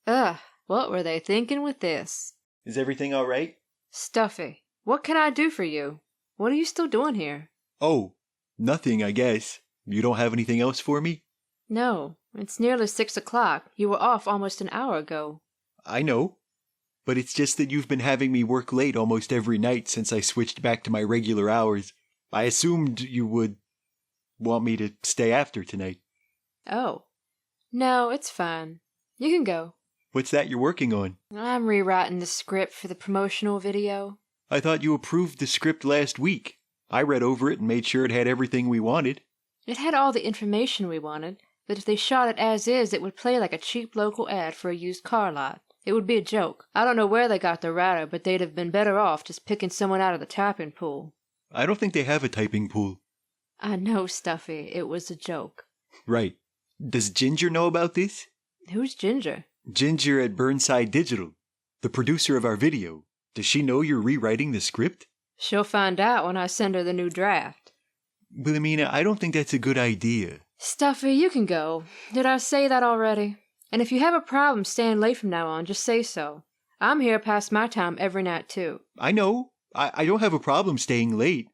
Ugh, what were they thinking with this? Is everything all right? Stuffy, what can I do for you? What are you still doing here? Oh, nothing, I guess. You don't have anything else for me? No, it's nearly 6 o'clock. You were off almost an hour ago. I know. But it's just that you've been having me work late almost every night since I switched back to my regular hours. I assumed you would want me to stay after tonight. Oh. No, it's fine. You can go. What's that you're working on? I'm rewriting the script for the promotional video. I thought you approved the script last week. I read over it and made sure it had everything we wanted. It had all the information we wanted, but if they shot it as is, it would play like a cheap local ad for a used car lot. It would be a joke. I don't know where they got the writer, but they'd have been better off just picking someone out of the typing pool. I don't think they have a typing pool. I know, Stuffy. It was a joke. Right. Does Ginger know about this? Who's Ginger? Ginger at Burnside Digital, the producer of our video. Does she know you're rewriting the script? She'll find out when I send her the new draft. Willameana, I don't think that's a good idea. Stuffy, you can go. Did I say that already? And if you have a problem staying late from now on, just say so. I'm here past my time every night, too. I know. I don't have a problem staying late.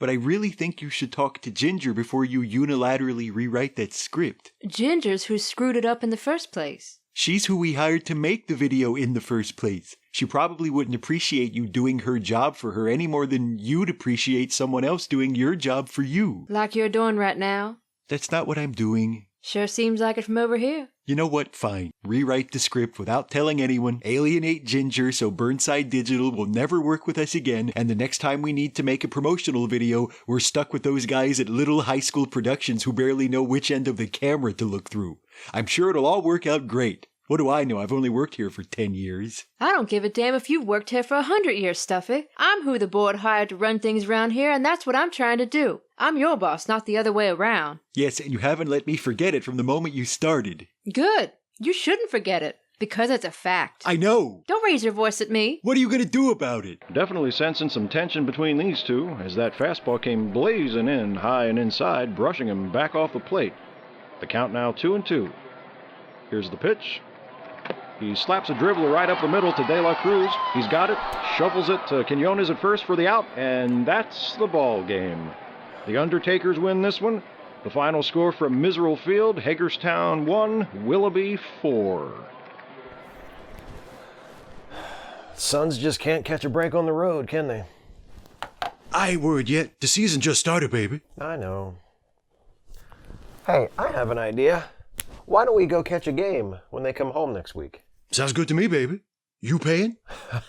But I really think you should talk to Ginger before you unilaterally rewrite that script. Ginger's who screwed it up in the first place. She's who we hired to make the video in the first place. She probably wouldn't appreciate you doing her job for her any more than you'd appreciate someone else doing your job for you. Like you're doing right now? That's not what I'm doing. Sure seems like it from over here. You know what? Fine. Rewrite the script without telling anyone. Alienate Ginger so Burnside Digital will never work with us again. And the next time we need to make a promotional video, we're stuck with those guys at Little High School Productions who barely know which end of the camera to look through. I'm sure it'll all work out great. What do I know? I've only worked here for 10 years. I don't give a damn if you've worked here for 100 years, Stuffy. I'm who the board hired to run things around here, and that's what I'm trying to do. I'm your boss, not the other way around. Yes, and you haven't let me forget it from the moment you started. Good. You shouldn't forget it, because it's a fact. I know. Don't raise your voice at me. What are you going to do about it? Definitely sensing some tension between these two as that fastball came blazing in high and inside, brushing him back off the plate. The count now 2-2. Here's the pitch. He slaps a dribbler right up the middle to De La Cruz. He's got it, shuffles it to Quinones at first for the out, and that's the ball game. The Undertakers win this one. The final score from Miserable Field, Hagerstown 1, Willoughby 4. Suns just can't catch a break on the road, can they? I ain't worried yet. The season just started, baby. I know. Hey, I have an idea. Why don't we go catch a game when they come home next week? Sounds good to me, baby. You paying?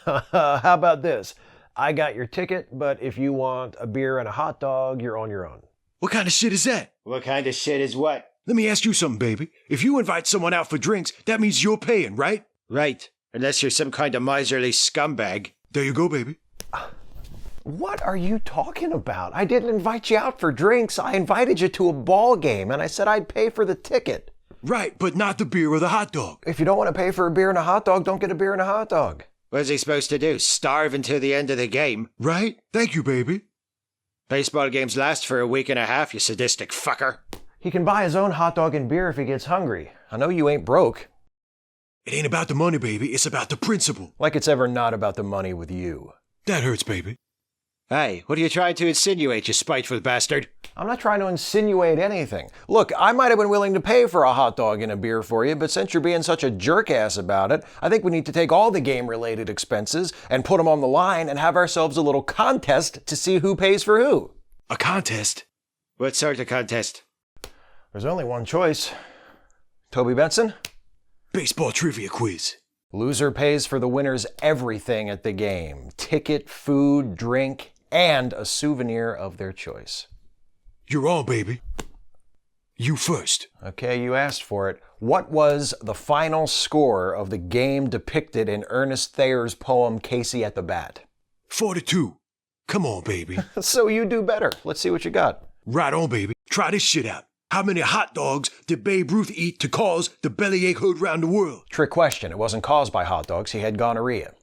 How about this? I got your ticket, but if you want a beer and a hot dog, you're on your own. What kind of shit is that? What kind of shit is what? Let me ask you something, baby. If you invite someone out for drinks, that means you're paying, right? Right. Unless you're some kind of miserly scumbag. There you go, baby. What are you talking about? I didn't invite you out for drinks. I invited you to a ball game, and I said I'd pay for the ticket. Right, but not the beer or the hot dog. If you don't want to pay for a beer and a hot dog, don't get a beer and a hot dog. What's he supposed to do? Starve until the end of the game? Right? Thank you, baby. Baseball games last for a week and a half, you sadistic fucker. He can buy his own hot dog and beer if he gets hungry. I know you ain't broke. It ain't about the money, baby. It's about the principle. Like it's ever not about the money with you. That hurts, baby. Hey, what are you trying to insinuate, you spiteful bastard? I'm not trying to insinuate anything. Look, I might have been willing to pay for a hot dog and a beer for you, but since you're being such a jerk-ass about it, I think we need to take all the game-related expenses and put them on the line and have ourselves a little contest to see who pays for who. A contest? What sort of contest? There's only one choice. Toby Benson? Baseball trivia quiz. Loser pays for the winner's everything at the game. Ticket, food, drink, and a souvenir of their choice. You're on, baby. You first. Okay, you asked for it. What was the final score of the game depicted in Ernest Thayer's poem Casey at the Bat? 4-2. Come on, baby. So you do better. Let's see what you got. Right on, baby. Try this shit out. How many hot dogs did Babe Ruth eat to cause the bellyache heard round the world? Trick question. It wasn't caused by hot dogs. He had gonorrhea.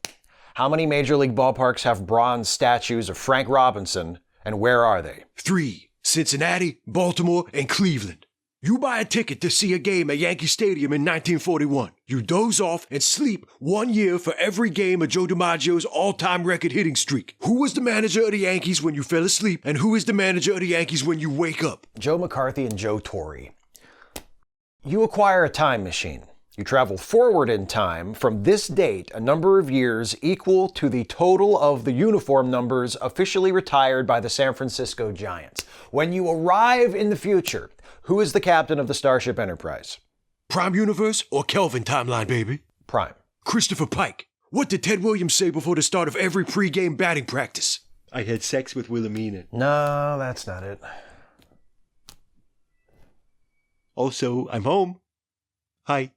How many Major League ballparks have bronze statues of Frank Robinson, and where are they? 3. Cincinnati, Baltimore, and Cleveland. You buy a ticket to see a game at Yankee Stadium in 1941. You doze off and sleep 1 year for every game of Joe DiMaggio's all-time record hitting streak. Who was the manager of the Yankees when you fell asleep, and who is the manager of the Yankees when you wake up? Joe McCarthy and Joe Torre. You acquire a time machine. You travel forward in time from this date a number of years equal to the total of the uniform numbers officially retired by the San Francisco Giants. When you arrive in the future, who is the captain of the Starship Enterprise? Prime Universe or Kelvin timeline, baby? Prime. Christopher Pike. What did Ted Williams say before the start of every pre-game batting practice? I had sex with Willameana. No, that's not it. Also, I'm home. Hi.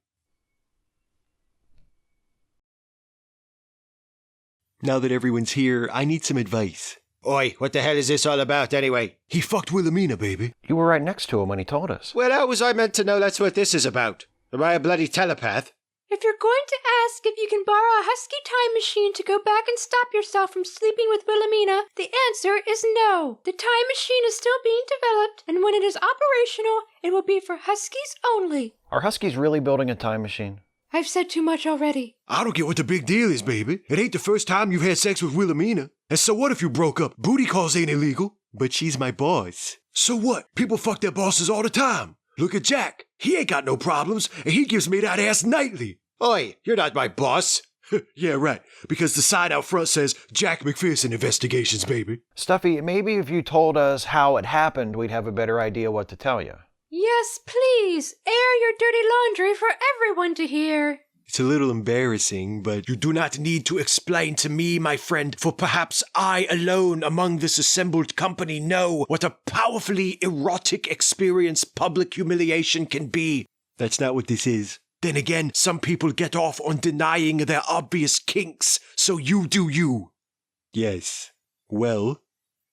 Now that everyone's here, I need some advice. Oi, what the hell is this all about anyway? He fucked Willameana, baby. You were right next to him when he told us. Well, how was I meant to know that's what this is about? Am I a bloody telepath? If you're going to ask if you can borrow a husky time machine to go back and stop yourself from sleeping with Willameana, the answer is no. The time machine is still being developed, and when it is operational, it will be for huskies only. Are huskies really building a time machine? I've said too much already. I don't get what the big deal is, baby. It ain't the first time you've had sex with Willameana. And so what if you broke up? Booty calls ain't illegal. But she's my boss. So what? People fuck their bosses all the time. Look at Jack. He ain't got no problems, and he gives me that ass nightly. Oi, you're not my boss. Yeah, right. Because the sign out front says Jack McPherson Investigations, baby. Stuffy, maybe if you told us how it happened, we'd have a better idea what to tell you. Yes, please. Air your dirty laundry for everyone to hear. It's a little embarrassing, but You do not need to explain to me, my friend, for perhaps I alone among this assembled company know what a powerfully erotic experience public humiliation can be. that's not what this is. Then again, some people get off on denying their obvious kinks, so you do you. Yes. Well,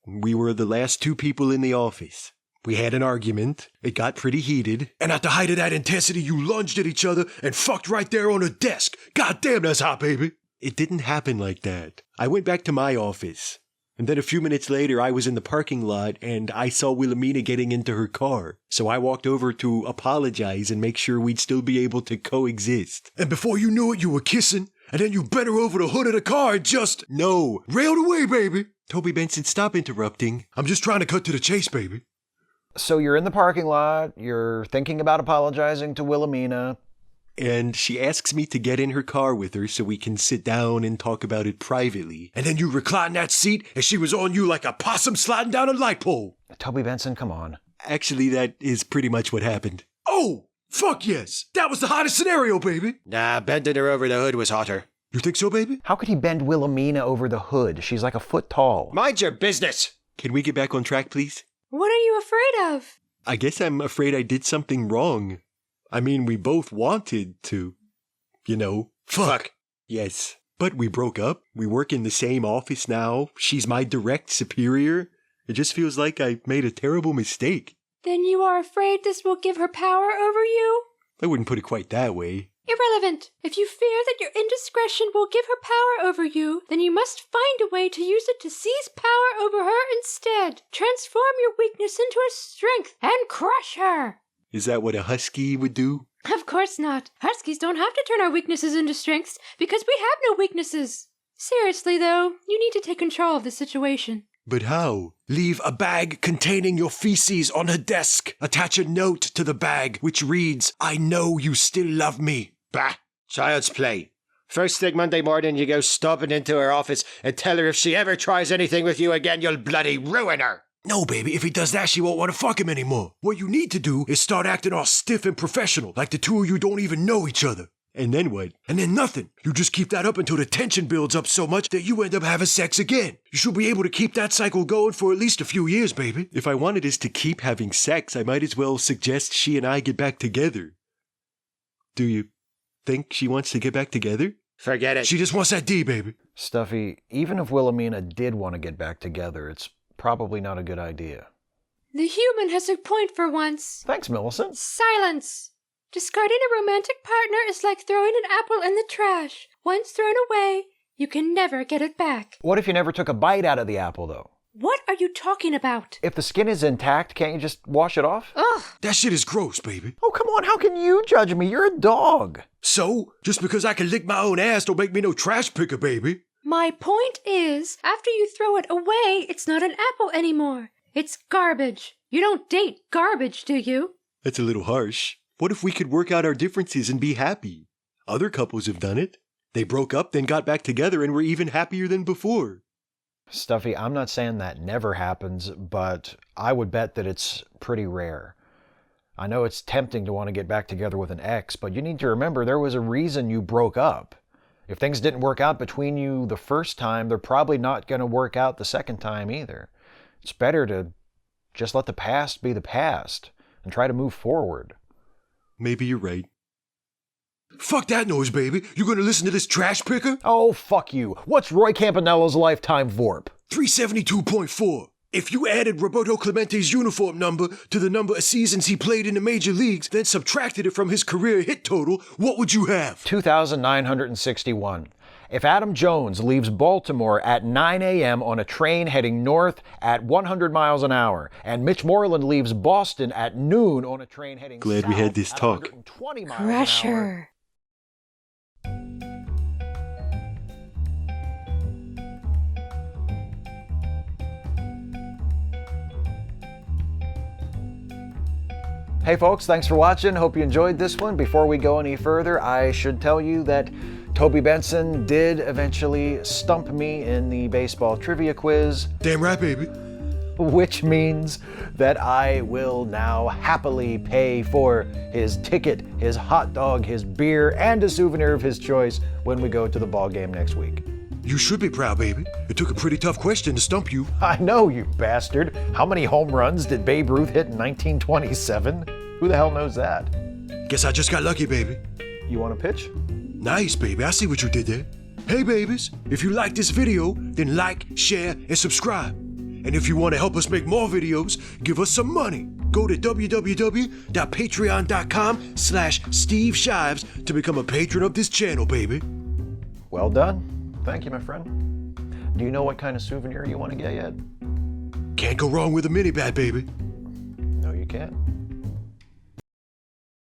we were the last two people in the office. We had an argument. It got pretty heated. And at the height of that intensity, you lunged at each other and fucked right there on a desk. God damn, that's hot, baby. It didn't happen like that. I went back to my office. And then a few minutes later, I was in the parking lot and I saw Willameana getting into her car. So I walked over to apologize and make sure we'd still be able to coexist. And before you knew it, you were kissing. And then you bent her over the hood of the car and just No! railed away, baby. Toby Benson, stop interrupting. I'm just trying to cut to the chase, baby. So you're in the parking lot, you're thinking about apologizing to Willameana. And she asks me to get in her car with her so we can sit down and talk about it privately. And then you reclined that seat and she was on you like a possum sliding down a light pole. Toby Benson, come on. Actually, that is pretty much what happened. Oh, fuck yes. That was the hottest scenario, baby. Nah, bending her over the hood was hotter. You think so, baby? How could he bend Willameana over the hood? She's like a foot tall. Mind your business. Can we get back on track, please? What are you afraid of? I guess I'm afraid I did something wrong. I mean, we both wanted to, Fuck. Yes. But we broke up. We work in the same office now. She's my direct superior. It just feels like I made a terrible mistake. Then you are afraid this will give her power over you? I wouldn't put it quite that way. Irrelevant. If you fear that your indiscretion will give her power over you, then you must find a way to use it to seize power over her instead. Transform your weakness into a strength and crush her. Is that what a husky would do? Of course not. Huskies don't have to turn our weaknesses into strengths because we have no weaknesses. Seriously, though, you need to take control of the situation. But how? Leave a bag containing your feces on her desk. Attach a note to the bag which reads, I know you still love me. Bah, child's play. First thing Monday morning, you go stomping into her office and tell her if she ever tries anything with you again, you'll bloody ruin her. No, baby, if he does that, she won't want to fuck him anymore. What you need to do is start acting all stiff and professional, like the two of you don't even know each other. And then what? And then nothing. You just keep that up until the tension builds up so much that you end up having sex again. You should be able to keep that cycle going for at least a few years, baby. If I wanted us to keep having sex, I might as well suggest she and I get back together. Do you think she wants to get back together? Forget it. She just wants that D, baby. Stuffy, even if Willameana did want to get back together, it's probably not a good idea. The human has a point for once. Thanks, Millicent. Silence! Discarding a romantic partner is like throwing an apple in the trash. Once thrown away, you can never get it back. What if you never took a bite out of the apple, though? What are you talking about? If the skin is intact, can't you just wash it off? Ugh! That shit is gross, baby. Oh, come on, how can you judge me? You're a dog. So, just because I can lick my own ass don't make me no trash picker, baby. My point is, after you throw it away, it's not an apple anymore. It's garbage. You don't date garbage, do you? That's a little harsh. What if we could work out our differences and be happy? Other couples have done it. They broke up, then got back together, and were even happier than before. Stuffy, I'm not saying that never happens, but I would bet that it's pretty rare. I know it's tempting to want to get back together with an ex, but you need to remember there was a reason you broke up. If things didn't work out between you the first time, they're probably not going to work out the second time either. It's better to just let the past be the past and try to move forward. Maybe you're right. Fuck that noise, baby. You gonna listen to this trash picker? Oh, fuck you. What's Roy Campanello's lifetime VORP? 372.4. If you added Roberto Clemente's uniform number to the number of seasons he played in the major leagues, then subtracted it from his career hit total, what would you have? 2,961. If Adam Jones leaves Baltimore at 9 a.m. on a train heading north at 100 miles an hour, and Mitch Moreland leaves Boston at noon on a train heading Glad south we had this at talk. 120 miles an hour. Crusher. Hey folks, thanks for watching. Hope you enjoyed this one. Before we go any further, I should tell you that Toby Benson did eventually stump me in the baseball trivia quiz, Damn right, baby. which means that I will now happily pay for his ticket, his hot dog, his beer, and a souvenir of his choice when we go to the ball game next week. You should be proud, baby. It took a pretty tough question to stump you. I know, you bastard. How many home runs did Babe Ruth hit in 1927? Who the hell knows that? Guess I just got lucky, baby. You want to pitch? Nice, baby. I see what you did there. Hey, babies. If you like this video, then like, share, and subscribe. And if you want to help us make more videos, give us some money. Go to www.patreon.com/Steve Shives to become a patron of this channel, baby. Well done. Thank you, my friend. Do you know what kind of souvenir you want to get yet? Can't go wrong with a mini bat, baby. No, you can't.